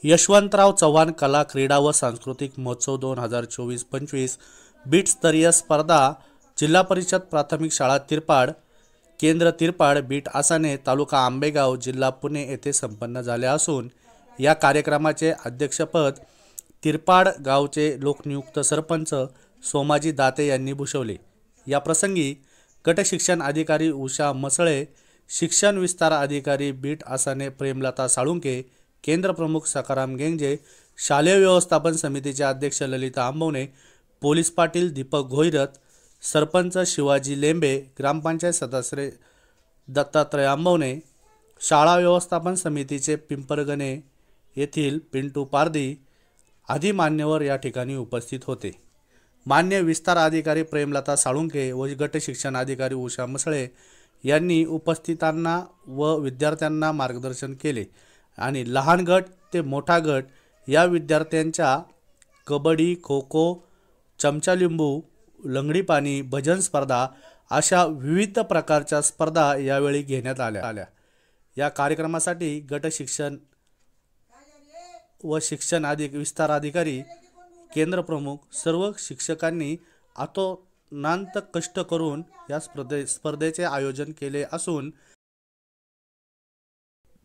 यशवंतराव चव्हाण कला क्रीडा व सांस्कृतिक महोत्सव 2024-25 बीट स्तरीय स्पर्धा जिल्हा परिषद प्राथमिक शाळा तिरपाड, केंद्र तिरपाड, बीट आसाने, तालुका आंबेगाव, जिल्हा पुणे येथे संपन्न झाले असून या कार्यक्रमाचे अध्यक्षपद तिरपाड गावचे लोकनियुक्त सरपंच सोमाजी दाते यांनी भूषवले। या प्रसंगी गट शिक्षण अधिकारी उषा मसळे, शिक्षण विस्तार अधिकारी बीट आसाने प्रेमलता साळुंके, केंद्र प्रमुख सकाराम गेंजे, शालेय व्यवस्थापन समितीचे अध्यक्ष ललिता आंबवणे, पोलीस पाटील दीपक घोईरत, सरपंच शिवाजी लेंबे, ग्रामपंचायत सदस्य दत्तात्रय आंबवणे, शाळा व्यवस्थापन समितीचे पिंपरगणे येथील पिंटू पारदी आदी मान्यवर या ठिकाणी उपस्थित होते। मान्य विस्तार अधिकारी प्रेमलता साळुंके व गट शिक्षण अधिकारी उषा मसळे यांनी उपस्थितांना व विद्यार्थ्यांना मार्गदर्शन केले आणि लहान गट ते मोठा गट या विद्यार्थ्यांच्या कबड्डी, खो खो, चमचा लिंबू, लंगडी पाणी, भजन स्पर्धा अशा विविध प्रकारच्या स्पर्धा यावेळी घेण्यात आल्या। या कार्यक्रमासाठी गट शिक्षण व शिक्षण विस्तार अधिकारी, केंद्र प्रमुख सर्व शिक्षकांनी अतोनांत कष्ट करून या स्पर्धेचे आयोजन केले असून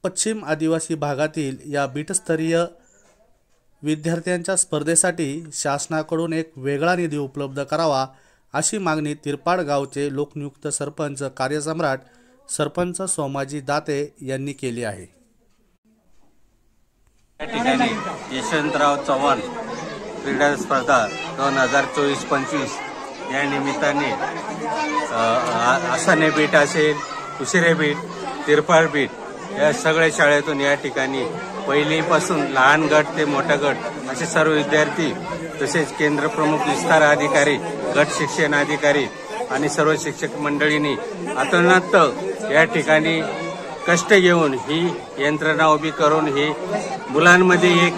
पश्चिम आदिवासी भागातील या बीटस्तरीय विद्यार्थ्यांच्या स्पर्धेसाठी शासनाकडून एक वेगळा निधी उपलब्ध करावा अशी मागणी तिरपाड गावचे लोकनियुक्त सरपंच कार्यसम्राट सरपंच सोमाजी दाते यांनी केली आहे। या ठिकाणी यशवंतराव चव्हाण क्रीडा स्पर्धा 2024-25 या निमित्ताने आसाने बीट असेल, उशिरे बीट, तिरपाड बीट या सगळ्या शाळेतून या ठिकाणी पहिलीपासून लहान गट ते मोठा गट असे सर्व विद्यार्थी, तसेच केंद्र प्रमुख विस्तार अधिकारी, गट शिक्षण अधिकारी आणि सर्व शिक्षक मंडळींनी अतोनात या ठिकाणी कष्ट घेऊन ही यंत्रणा उभी करून ही मुलांमध्ये एक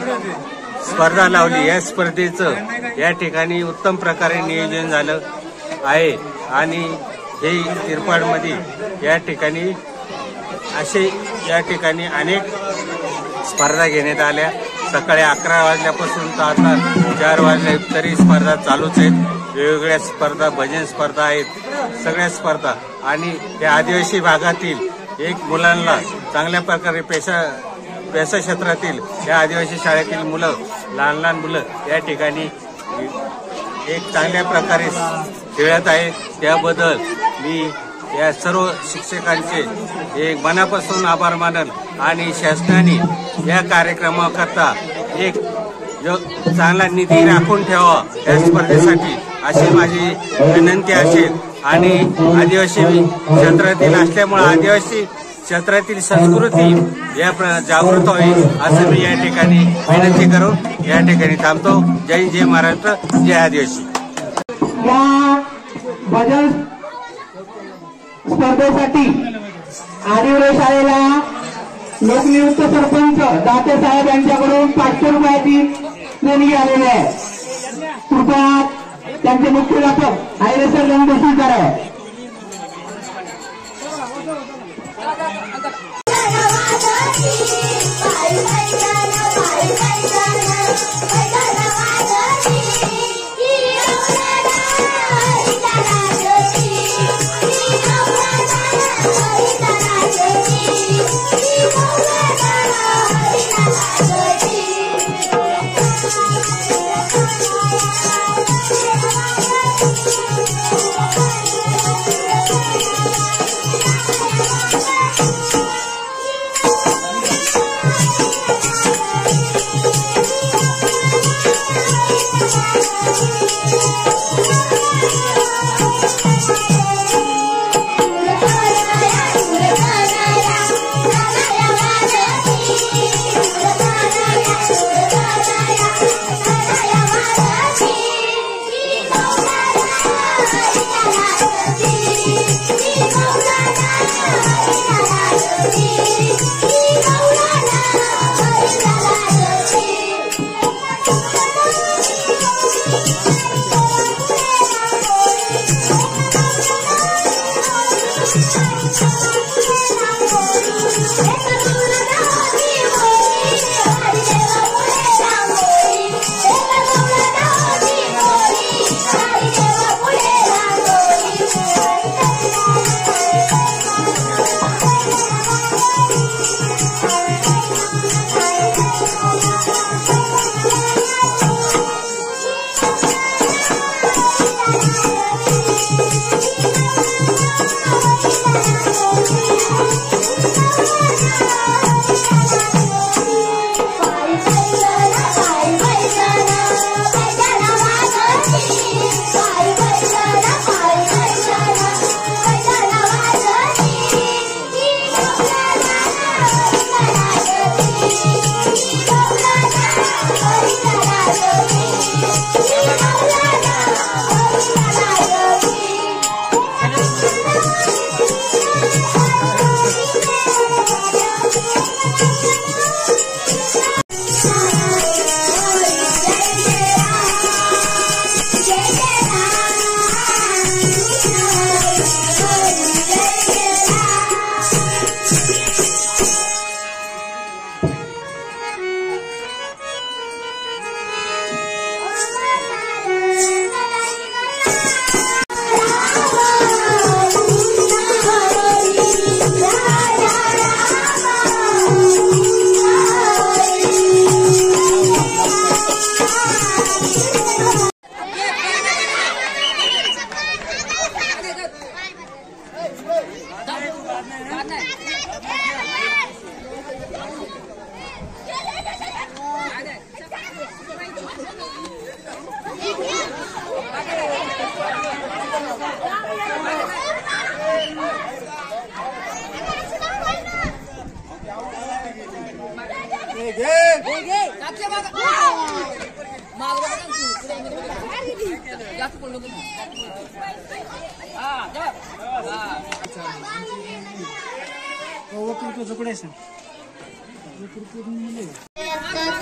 स्पर्धा लावली। या स्पर्धेचं या ठिकाणी उत्तम प्रकारे नियोजन झालं आहे आणि हे तिरपाडमध्ये या ठिकाणी अनेक स्पर्धा घेण्यात आल्या। सकाळी 11 वाजल्यापासून तर आता 4 वाजले तरी स्पर्धा चालूच आहेत। वेगवेगळ्या स्पर्धा, भजन स्पर्धा आहेत, सगळ्या स्पर्धा आणि त्या आदिवासी भागातील एक मुलांना चांगल्या प्रकारे पेशा क्षेत्रातील या आदिवासी शाळेतील मुलं, लहान मुलं या ठिकाणी एक चांगल्या प्रकारे खेळत आहे। त्याबद्दल मी या सर्व शिक्षकांचे एक मनापासून आभार मानन आणि शासनाने या कार्यक्रमाकरता एक चांगला निधी राखून ठेवा या स्पर्धेसाठी अशी माझी विनंती असेल। आणि आदिवासी क्षेत्रातील असल्यामुळे आदिवासी क्षेत्रातील संस्कृती या जागृत होईल असं मी या ठिकाणी विनंती करून या ठिकाणी थांबतो। जय जय महाराष्ट्र, जय आदिवासी। स्पर्धेसाठी आदिवासी शाळेला लोकनियुक्त सरपंच दाते साहेब यांच्याकडून 500 रुपयाची देणगी आलेली आहे। कृपया त्यांचे मुख्याध्यापक आयरे सर यांनी स्वीकार आहे।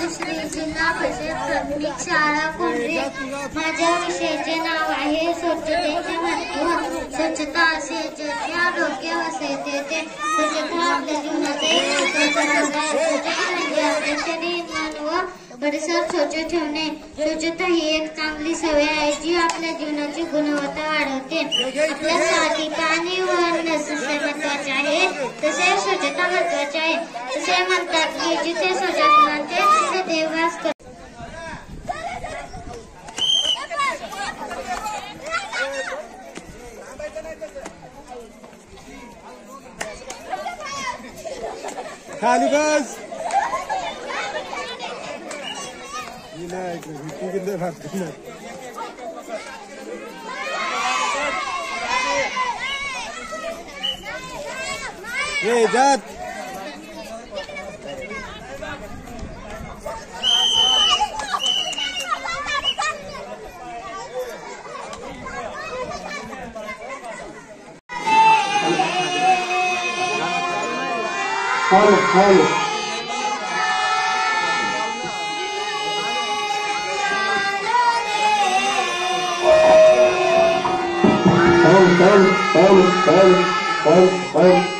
दुसरी जिल्हा परिषद प्राथमिक शाळा कोंढरे. माझ्या विषयाचे नाव आहे स्वच्छतेचे महत्त्व. स्वच्छता असे जसे आरोग्य असे तेथे स्वच्छता आपल्या जीवनाचा एक महत्त्वाचा भाग आहे. स्वच्छता म्हणजे आपले शरीर मन व परिसर स्वच्छ ठेवणे. स्वच्छता ही एक चांगली सवय आहे जी आपल्या जीवनाची गुणवत्ता वाढवते. आपल्यासाठी पाणी व अन्न जसे महत्त्वाचे आहे तसे स्वच्छता महत्त्वाची आहे. तसे म्हणतात की जिथे स्वच्छ असते तिथे देव वास करतो. खाली बस. जात हॅलो हॅलो